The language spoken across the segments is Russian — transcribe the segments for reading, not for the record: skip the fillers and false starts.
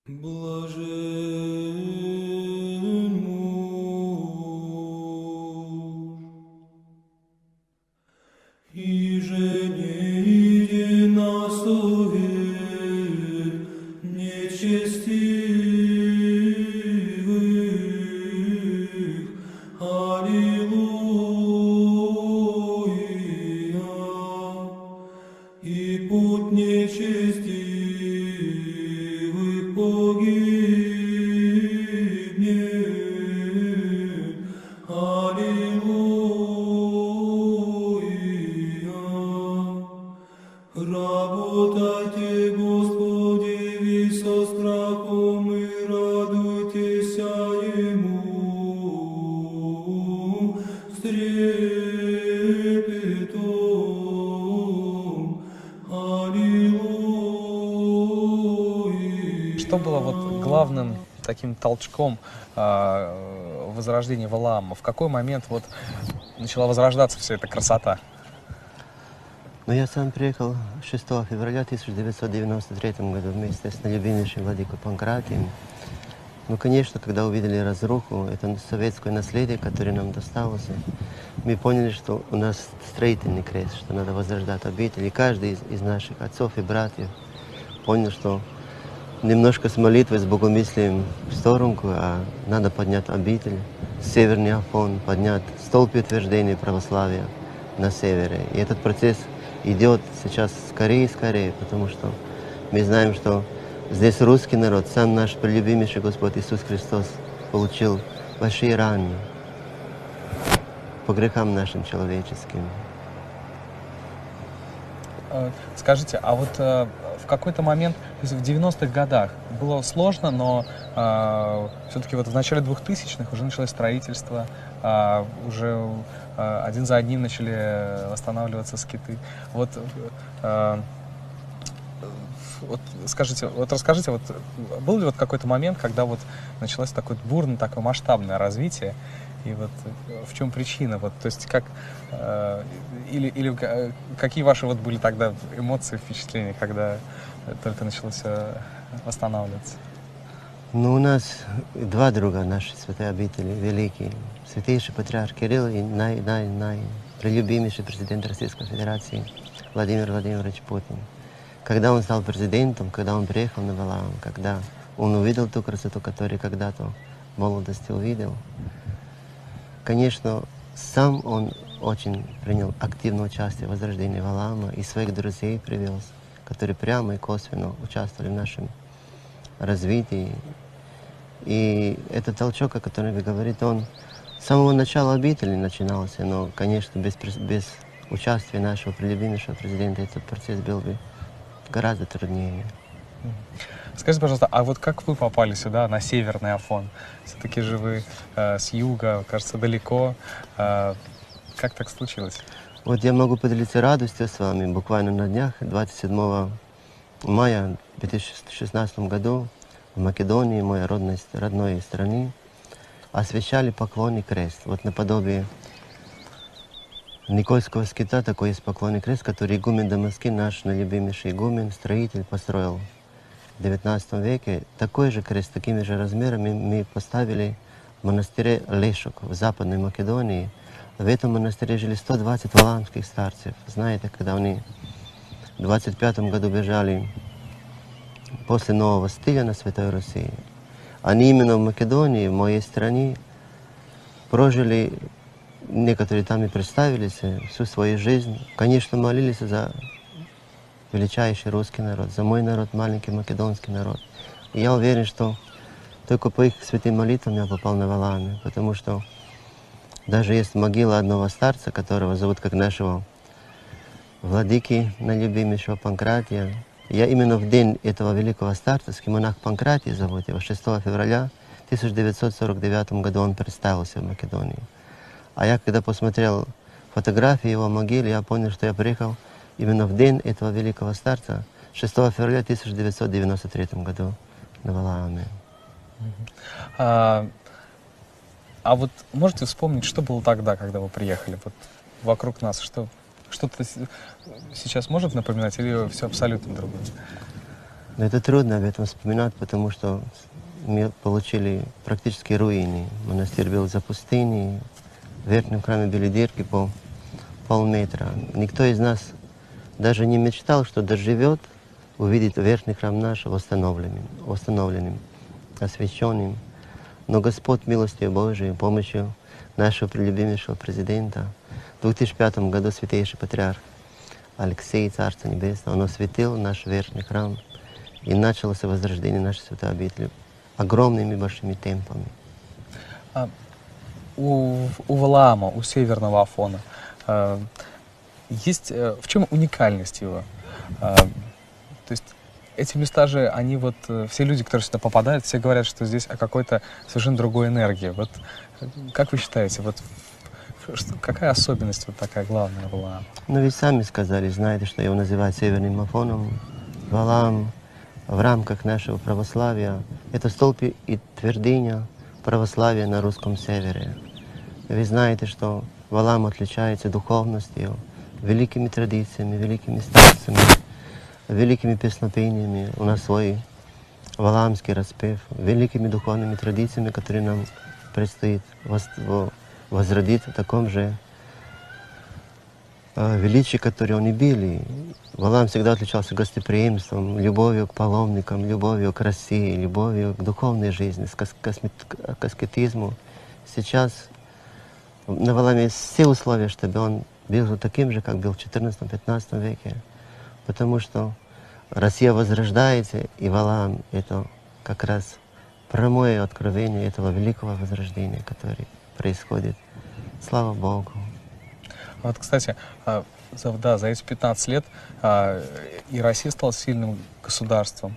Блажен муж, иже не иди на совет нечестивых. Аллилуйя. И путь нечестивых погибнет. Аллилуйя. Работайте, Господи, ви со страхом и радуйтесь Ему с трепетом. Аллилуйя. Что было вот главным таким толчком возрождения Валаама? В какой момент вот начала возрождаться вся эта красота? Но я сам приехал 6 февраля 1993 году вместе с наилюбимейшим владыкой Панкратием. Ну, конечно, когда увидели разруху, это советское наследие, которое нам досталось, мы поняли, что у нас строительный крест, что надо возрождать обитель. И каждый из наших отцов и братьев понял, что немножко с молитвой, с богомыслием в сторонку, а надо поднять обитель, северный Афон, поднять столб утверждения православия на севере. И этот процесс идет сейчас скорее и скорее, потому что мы знаем, что здесь русский народ, сам наш прелюбимейший Господь Иисус Христос получил большие раны по грехам нашим человеческим. Скажите, а вот в какой-то момент, то есть в 90-х годах было сложно, но все-таки вот в начале 2000-х уже началось строительство, уже один за одним начали восстанавливаться скиты. Вот, вот скажите, вот расскажите, вот был ли вот какой-то момент, когда вот началось такое бурное, такое масштабное развитие, и вот в чем причина, вот, то есть как или какие ваши вот были тогда эмоции, впечатления, когда только началось восстанавливаться? Ну, у нас два друга наши святые обители, великие. Святейший патриарх Кирилл и прелюбимейший президент Российской Федерации Владимир Владимирович Путин. Когда он стал президентом, когда он приехал на Валаам, когда он увидел ту красоту, которую когда-то в молодости увидел, конечно, сам он очень принял активное участие в возрождении Валаама и своих друзей привез, которые прямо и косвенно участвовали в нашем развитии. И этот толчок, о котором вы говорите, он с самого начала обители начинался, но, конечно, без участия нашего прелюбимейшего президента этот процесс был бы гораздо труднее. Скажите, пожалуйста, а вот как вы попали сюда, на Северный Афон? Все-таки же вы с юга, кажется, далеко. Как так случилось? Вот я могу поделиться радостью с вами. Буквально на днях, 27 мая 2016 году, в Македонии, моей родной стране, освящали поклонный крест. Вот наподобие Никольского скита такой есть поклонный крест, который игумен Дамаскин, наш наилюбимейший игумен, строитель, построил в 19 веке. Такой же крест, такими же размерами мы поставили в монастыре Лешук в Западной Македонии. В этом монастыре жили 120 валаамских старцев. Знаете, когда они в 25 году бежали после нового стиля на Святой Руси, они именно в Македонии, в моей стране, прожили, некоторые там и представились всю свою жизнь. Конечно, молились за величайший русский народ, за мой народ, маленький македонский народ. И я уверен, что только по их святым молитвам я попал на Валааме, потому что даже есть могила одного старца, которого зовут как нашего владыки, наилюбимейшего Панкратия. Я именно в день этого великого старцевский монах Панкратий зовут его, 6 февраля 1949 году он представился в Македонии. А я, когда посмотрел фотографии его могилы, я понял, что я приехал именно в день этого великого старца, 6 февраля 1993 году на Валааме. А вот можете вспомнить, что было тогда, когда вы приехали, вот вокруг нас, что что-то сейчас может напоминать или все абсолютно другое? Но это трудно об этом вспоминать, потому что мы получили практически руины. Монастырь был запустынный, в верхнем храме были дырки по полметра. Никто из нас даже не мечтал, что доживет, увидит верхний храм наш восстановленным, освященным. Но Господь милостью Божией, помощью нашего прелюбимейшего президента, в 2005 году святейший патриарх Алексей, Царство Небесное, он осветил наш верхний храм, и началось возрождение нашей святой обители огромными большими темпами. А у Валаама, у Северного Афона, есть в чем уникальность его? То есть эти места же, они вот, все люди, которые сюда попадают, все говорят, что здесь о какой-то совершенно другой энергии. Вот как вы считаете, вот какая особенность вот такая главная Валаама? Но вы сами сказали, знаете, что его называют Северным Афоном. Валаам в рамках нашего православия — это столб и твердыня православия на русском севере. Вы знаете, что Валаам отличается духовностью, великими традициями, великими старцами, великими песнопениями. У нас свой валаамский распев, великими духовными традициями, которые нам предстоит возродить в таком же величии, которое они были. Валаам всегда отличался гостеприимством, любовью к паломникам, любовью к России, любовью к духовной жизни, к аскетизму. Сейчас на Валааме есть все условия, чтобы он был таким же, как был в XIV-XV веке. Потому что Россия возрождается, и Валаам — это как раз прямое откровение этого великого возрождения, которое происходит. Слава Богу. Вот, кстати, за эти 15 лет и Россия стала сильным государством,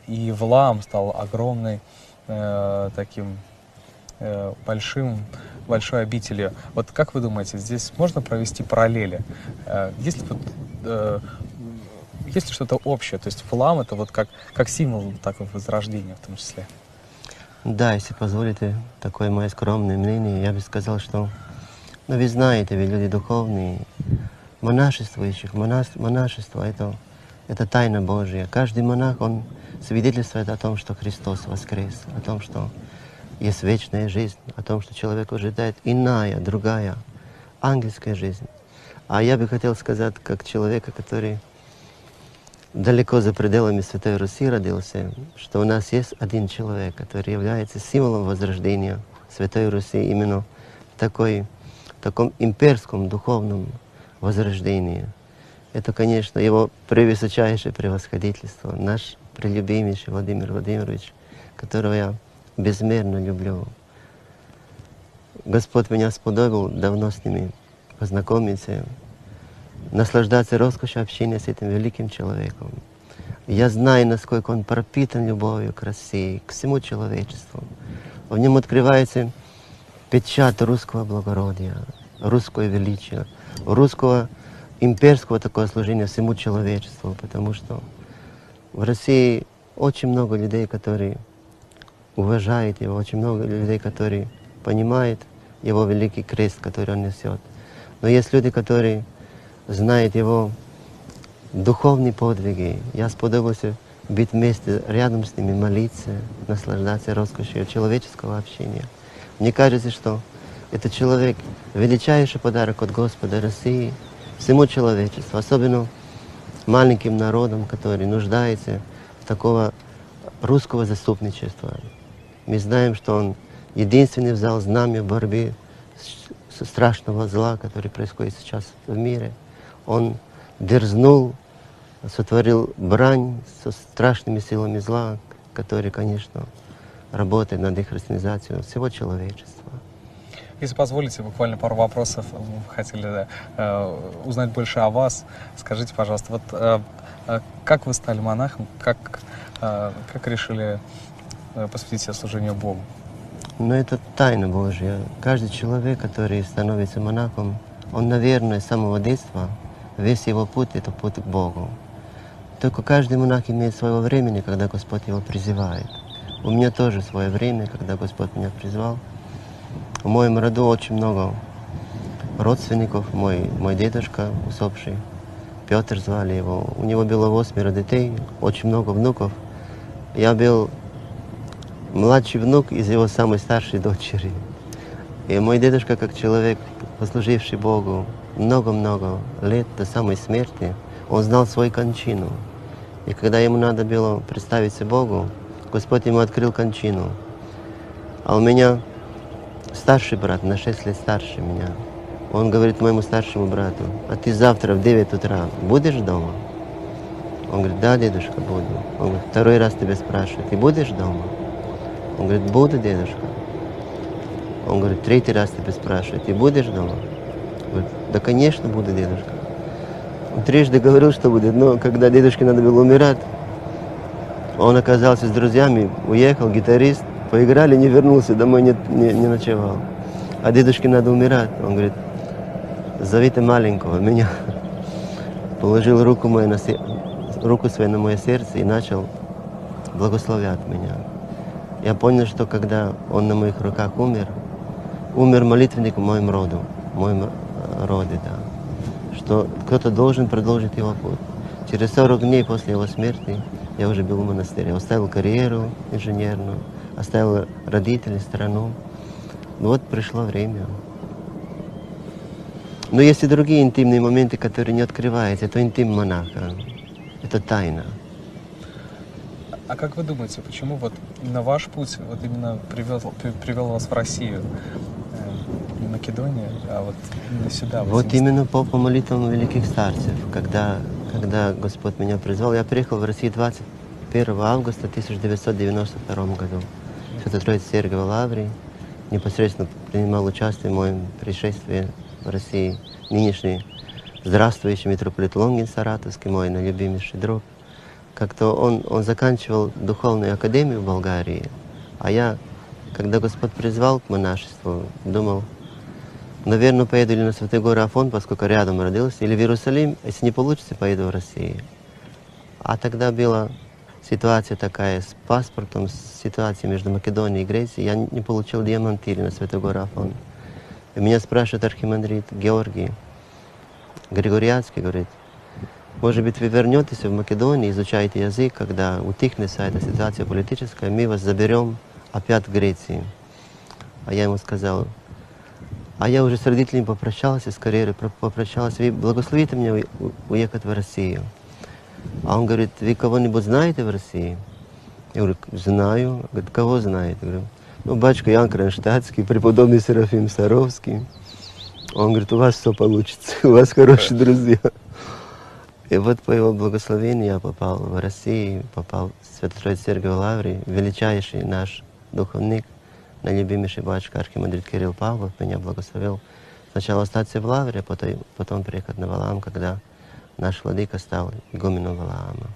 и Валаам стал огромной таким большой обителью. Вот как вы думаете, здесь можно провести параллели? Есть ли что-то общее? То есть Валаам — это вот как символ такого возрождения в том числе? Да, если позволите, такое мое скромное мнение, я бы сказал, что, ну, вы знаете, вы люди духовные, монашествующих, монашество — это тайна Божья. Каждый монах, он свидетельствует о том, что Христос воскрес, о том, что есть вечная жизнь, о том, что человеку ожидает иная, другая, ангельская жизнь. А я бы хотел сказать, как человека, который далеко за пределами Святой Руси родился, что у нас есть один человек, который является символом возрождения Святой Руси именно в таком имперском духовном возрождении. Это, конечно, его превысочайшее превосходительство, наш прелюбимейший Владимир Владимирович, которого я безмерно люблю. Господь меня сподобил давно с ними познакомиться, наслаждаться роскошью общения с этим великим человеком. Я знаю, насколько он пропитан любовью к России, к всему человечеству. В нем открывается печать русского благородия, русского величия, русского имперского такого служения всему человечеству, потому что в России очень много людей, которые уважают его, очень много людей, которые понимают его великий крест, который он несет. Но есть люди, которые знают его духовные подвиги. Я сподобился быть вместе, рядом с ними, молиться, наслаждаться роскошью человеческого общения. Мне кажется, что этот человек — величайший подарок от Господа России всему человечеству, особенно маленьким народам, которые нуждаются в такого русского заступничества. Мы знаем, что он единственный взял знамя борьбы со страшного зла, который происходит сейчас в мире. Он дерзнул, сотворил брань со страшными силами зла, которые, конечно, работают над их христианизацией всего человечества. Если позволите, буквально пару вопросов. Мы хотели узнать больше о вас. Скажите, пожалуйста, вот как вы стали монахом, как решили посвятить себя служению Богу? Но это тайна Божья. Каждый человек, который становится монахом, он, наверное, с самого детства, весь его путь — это путь к Богу. Только каждый монах имеет свое время, когда Господь его призывает. У меня тоже свое время, когда Господь меня призвал. В моем роду очень много родственников. Мой дедушка усопший, Петр звали его. У него было 8 детей, очень много внуков. Я был младший внук из его самой старшей дочери. И мой дедушка, как человек, послуживший Богу много-много лет до самой смерти, он знал свою кончину. И когда ему надо было представиться Богу, Господь ему открыл кончину. А у меня старший брат, на 6 лет старше меня. Он говорит моему старшему брату: а ты завтра в 9 утра будешь дома? Он говорит: да, дедушка, буду. Он говорит: второй раз тебя спрашивает: ты будешь дома? Он говорит: буду, дедушка. Он говорит: третий раз тебя спрашивает: ты будешь дома? Говорит: да, конечно, буду, дедушка. Он трижды говорил, что будет, но когда дедушке надо было умирать, он оказался с друзьями, уехал, гитарист, поиграли, не вернулся, домой не ночевал. А дедушке надо умирать. Он говорит: зовите маленького, меня. Положил руку свою на мое сердце и начал благословлять меня. Я понял, что когда он на моих руках умер молитвенник в моем роде, да, что кто-то должен продолжить его путь. Через 40 дней после его смерти я уже был в монастыре. Оставил карьеру инженерную, оставил родителей, страну. Ну вот пришло время. Но есть и другие интимные моменты, которые не открываются. Это интим монаха, это тайна. А как вы думаете, почему вот именно ваш путь вот именно привел вас в Россию? Не Македонию, а вот именно сюда. Вот именно по молитвам великих старцев. Когда Господь меня призвал, я приехал в Россию 21 августа 1992 году. Свято-Троице Сергиевой Лавре. Непосредственно принимал участие в моем пришествии в России нынешний здравствующий митрополит Лонгин Саратовский, мой любимейший друг. Как-то он заканчивал духовную академию в Болгарии, а я, когда Господь призвал к монашеству, думал, наверное, поеду или на Святой горы Афон, поскольку рядом родился, или в Иерусалим, если не получится, поеду в Россию. А тогда была ситуация такая с паспортом, ситуация между Македонией и Грецией, я не получил диамантири на Святой горе Афон. И меня спрашивает архимандрит Георгий Григориадский, говорит: может быть, вы вернетесь в Македонию, изучаете язык, когда утихнет вся эта ситуация политическая, мы вас заберем опять в Грецию. А я ему сказал: а я уже с родителями попрощался, с карьерой попрощался, вы благословите мне уехать в Россию. А он говорит: вы кого-нибудь знаете в России? Я говорю: знаю. Говорит: кого знаете? Я говорю: ну, батюшка Ян Кронштадтский, преподобный Серафим Саровский. Он говорит: у вас все получится, у вас хорошие друзья. И вот по его благословению я попал в Россию, попал в Свято-Троице Сергиевой Лавре, величайший наш духовник, наилюбимейший батюшка архимандрит Кирилл Павлов меня благословил. Сначала остаться в Лавре, а потом приехать на Валаам, когда наш владыка стал игуменом Валаама.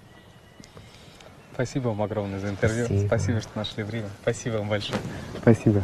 Спасибо вам огромное за интервью. Спасибо. Спасибо, что нашли время. Спасибо вам большое. Спасибо.